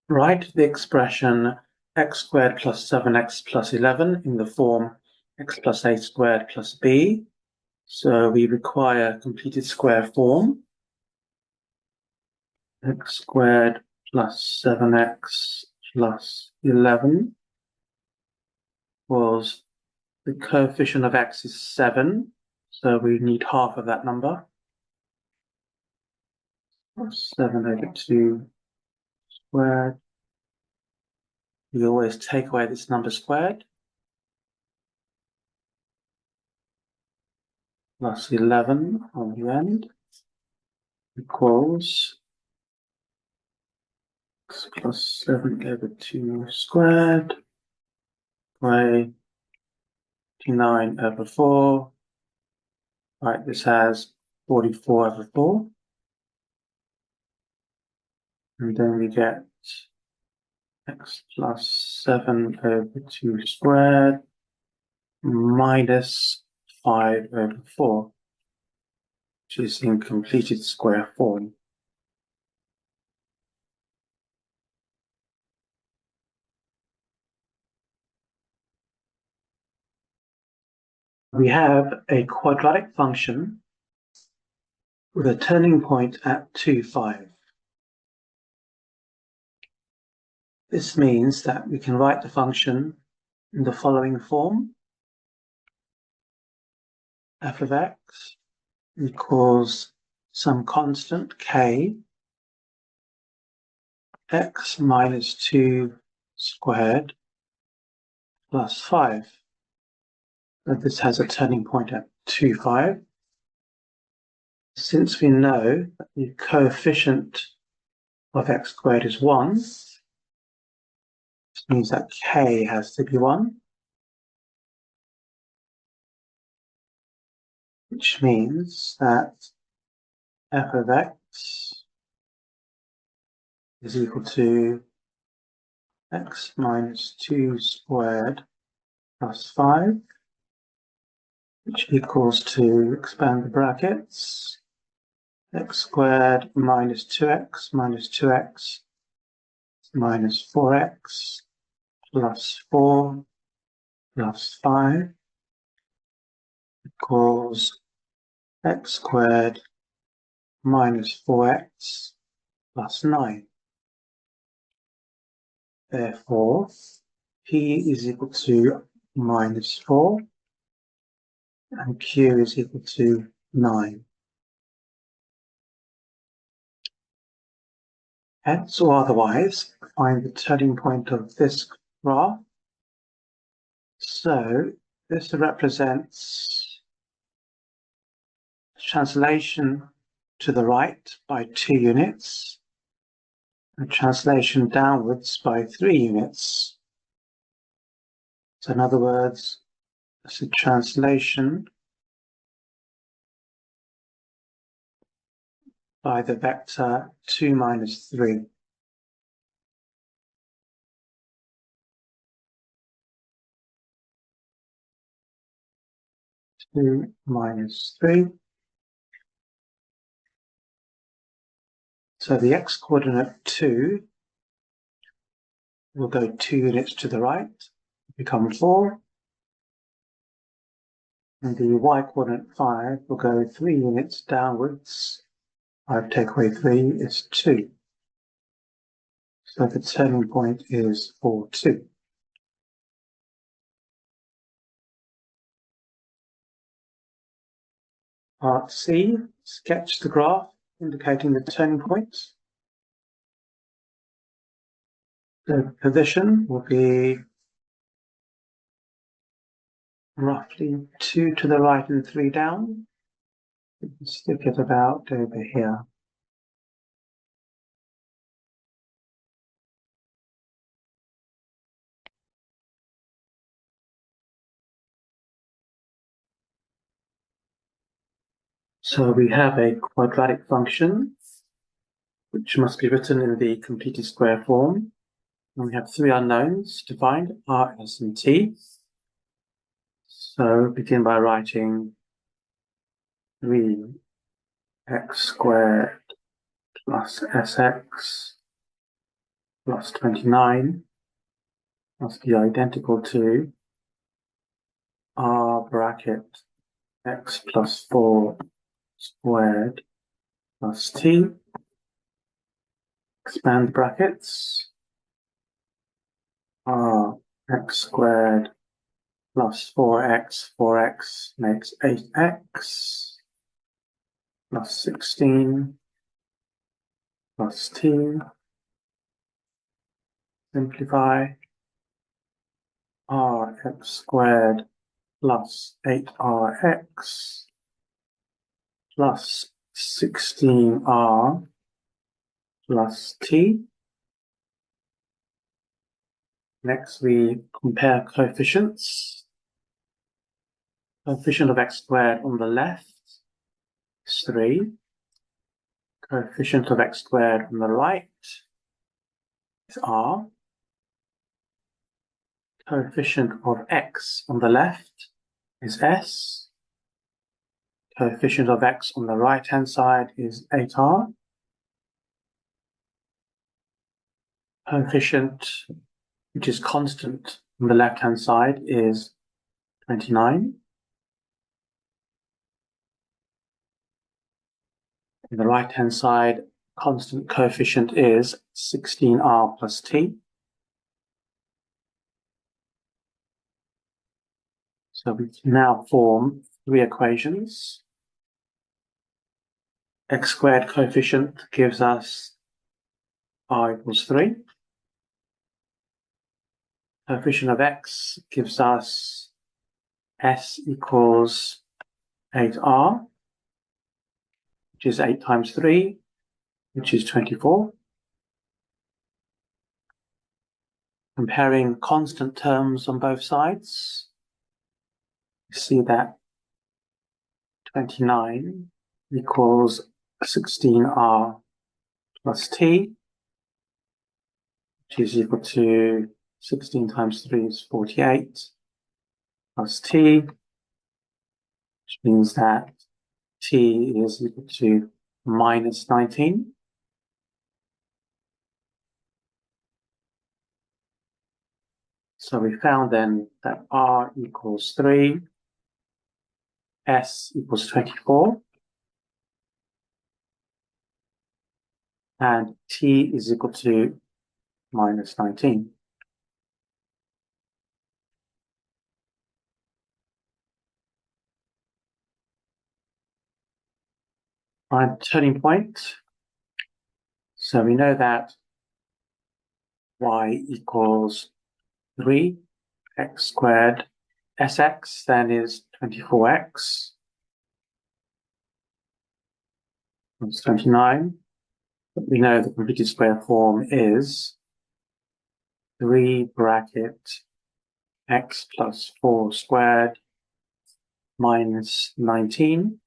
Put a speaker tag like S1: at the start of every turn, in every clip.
S1: Write the expression x squared plus 7x plus 11 in the form x plus a squared plus b. So we require completed square form. X squared plus 7x plus 11 was the coefficient of x is 7, so we need half of that number. 7 over 2 squared. We always take away this number squared. Plus 11 on the end equals x plus 7 over 2 squared by 29 over 4. Right, this has 44 over 4. And then we get x plus 7 over 2 squared minus 5 over 4, which is in completed square form. We have a quadratic function with a turning point at 2, 5. This means that we can write the function in the following form. F of x equals some constant k, x minus 2 squared plus 5. So this has a turning point at 2, 5. Since we know that the coefficient of x squared is 1, this means that k has to be 1, which means that f of x is equal to x minus 2 squared plus 5, which equals to, expand the brackets, x squared minus 2x minus 2x minus 4x plus 4 plus 5 equals x squared minus 4x plus 9. Therefore, p is equal to minus 4 and q is equal to 9. Hence or otherwise, find the turning point of this graph. So this represents translation to the right by 2 units and translation downwards by 3 units. So in other words, it's a translation by the vector 2 minus 3. 2 minus 3. So the x-coordinate 2 will go 2 units to the right, become 4. And the y-coordinate 5 will go 3 units downwards. 5 take away 3 is 2. So the turning point is 4, 2. Part C, sketch the graph indicating the turning point. The position will be roughly 2 to the right and 3 down. We can stick it about over here. So we have a quadratic function, which must be written in the completed square form. And we have 3 unknowns to find, r, s, and t. So begin by writing 3x squared plus sx plus 29 must be identical to r bracket x plus 4 squared plus t. Expand brackets. R x squared plus 4x makes 8x plus 16 plus t. Simplify. Rx squared plus 8rx plus 16r plus t. Next, we compare coefficients. Coefficient of x squared on the left is 3. Coefficient of x squared on the right is r. Coefficient of x on the left is s. Coefficient of x on the right-hand side is 8r. Coefficient, which is constant on the left-hand side, is 29. On the right-hand side, constant coefficient is 16r plus t. So we can now form 3 equations. X squared coefficient gives us r equals 3. Coefficient of x gives us s equals 8r, which is 8 times 3, which is 24. Comparing constant terms on both sides, you see that 29 equals 16r plus t, which is equal to 16 times 3 is 48, plus t, which means that t is equal to minus 19. So we found then that r equals 3, s equals 24, and t is equal to minus 19. Find turning point. So we know that y equals 3, x squared, sx then is 24x, that's 29. But we know the completed square form is 3 bracket x plus 4 squared minus 19.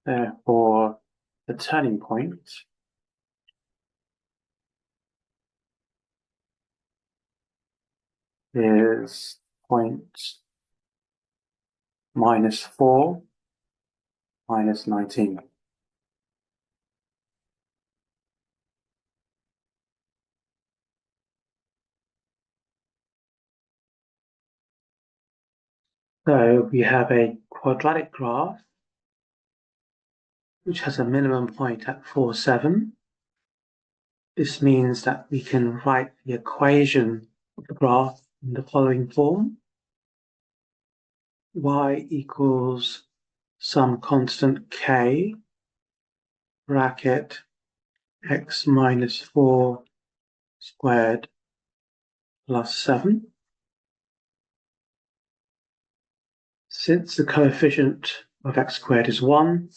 S1: Therefore, the turning point is point minus 4 minus 19. So we have a quadratic graph which has a minimum point at 4, 7. This means that we can write the equation of the graph in the following form. Y equals some constant k, bracket x minus 4 squared plus 7. Since the coefficient of x squared is 1,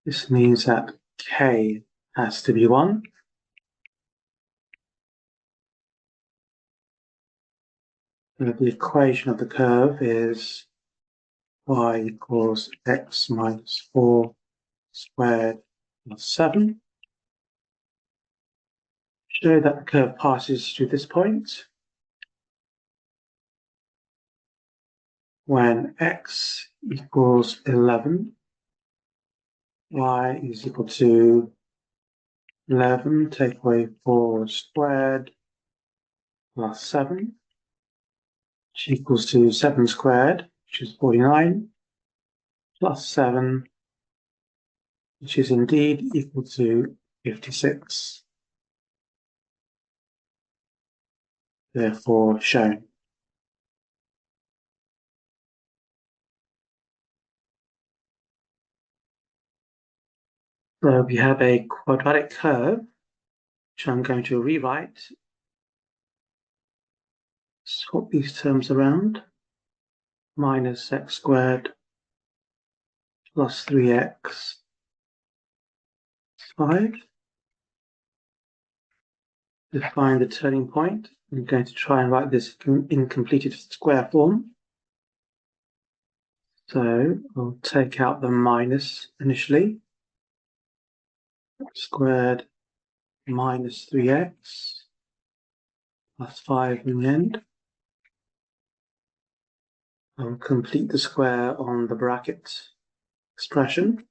S1: this means that k has to be 1. And the equation of the curve is y equals x minus 4 squared plus 7. Show that the curve passes through this point when x equals 11, y is equal to 11, take away 4 squared plus 7, which equals to 7 squared, which is 49, plus 7, which is indeed equal to 56. Therefore shown. So we have a quadratic curve, which I'm going to rewrite. Swap these terms around. Minus x squared plus 3x 5. Define the turning point. I'm going to try and write this in completed square form. So I'll take out the minus initially. X squared minus 3x plus 5 in the end. I'll complete the square on the bracket expression.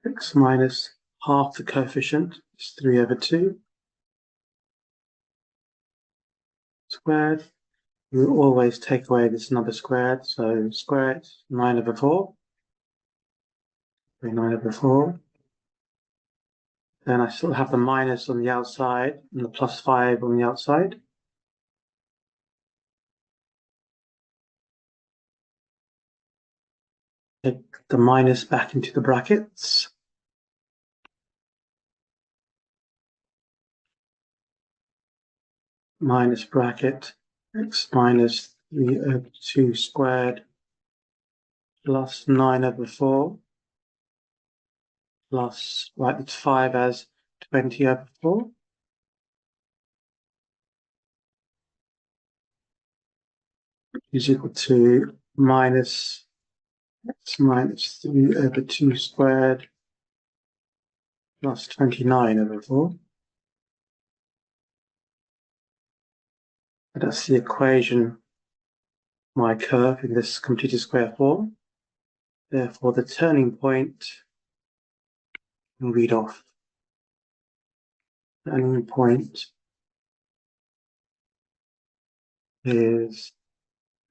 S1: X minus half the coefficient is 3 over 2 squared. You always take away this number squared, so square it, 9 over 4. 9 over 4. Then I still have the minus on the outside and the plus 5 on the outside. Take the minus back into the brackets. Minus bracket x minus 3 over 2 squared plus 9 over 4 plus, write the 5 as 20 over 4. Is equal to minus x minus 3 over 2 squared plus 29 over 4. That's the equation, my curve in this completed square form. Therefore, the turning point, and read off. Turning point is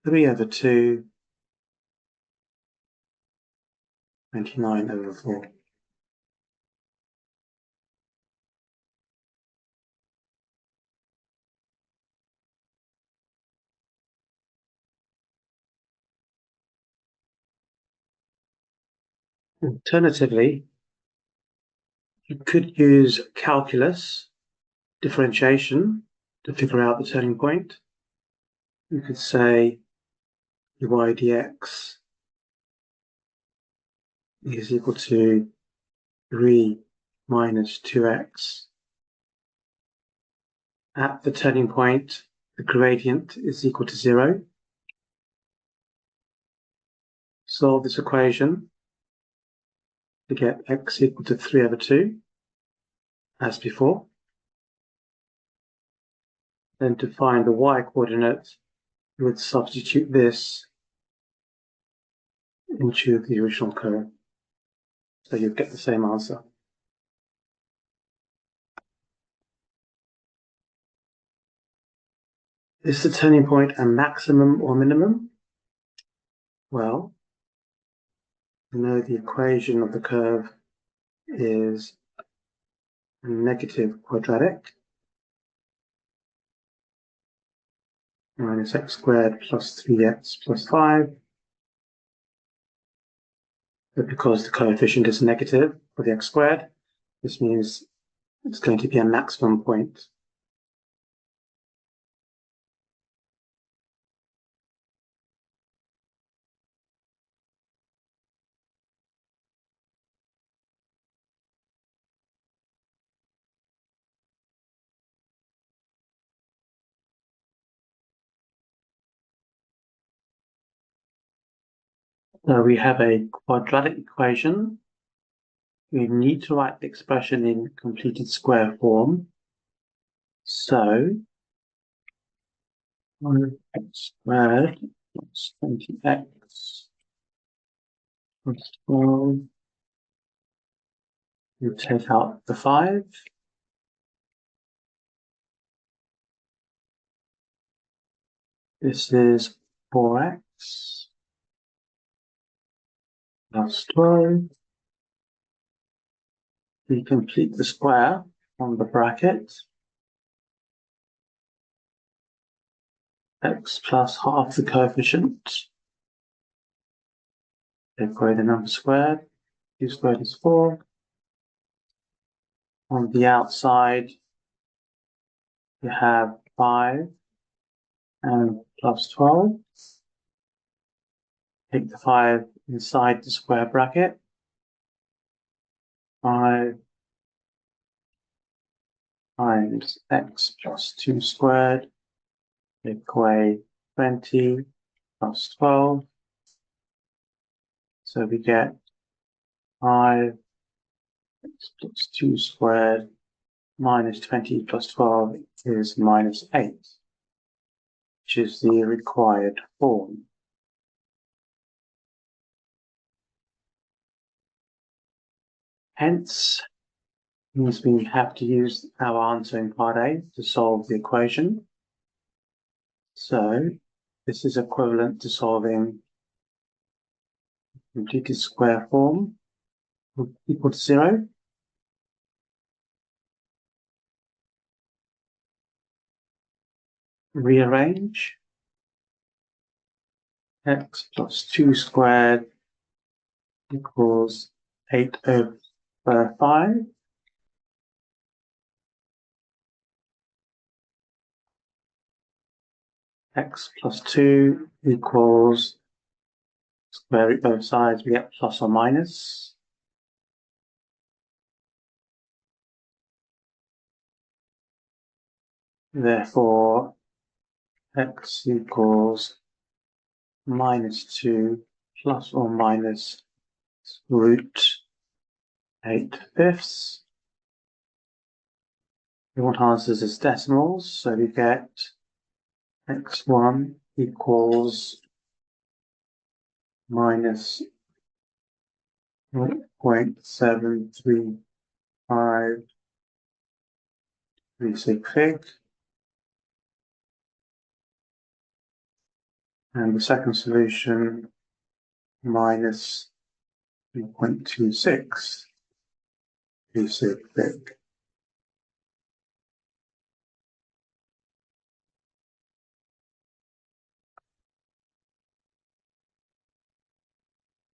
S1: 3 over 2, 29 over 4. Alternatively, you could use calculus differentiation to figure out the turning point. You could say dy dx is equal to 3 minus 2x. At the turning point, the gradient is equal to 0. Solve this equation to get x equal to 3 over 2, as before. Then to find the y-coordinate, you would substitute this into the original curve. So you'd get the same answer. Is the turning point a maximum or minimum? Well, we know the equation of the curve is a negative quadratic. Minus x squared plus 3x plus 5. But because the coefficient is negative for the x squared, this means it's going to be a maximum point. So we have a quadratic equation. We need to write the expression in completed square form. So 1x squared plus 20x plus 12 You take out the 5. This is 4x plus 12. We complete the square on the bracket. X plus half the coefficient. Take away the number squared. 2 squared is 4. On the outside, you have 5 and plus 12. Take the 5 inside the square bracket. 5 times x plus 2 squared. Take away 20 plus 12. So we get 5 x plus 2 squared minus 20 plus 12 is minus 8, which is the required form. Hence, means we have to use our answer in part A to solve the equation. So this is equivalent to solving completed square form equal to 0. Rearrange x plus 2 squared equals 8 over 5. X plus 2 equals, square root both sides, we get plus or minus. Therefore, x equals minus 2 plus or minus root 8/5. We want answers as decimals, so we get x1 equals minus 0.73536, and the second solution minus 3.2636.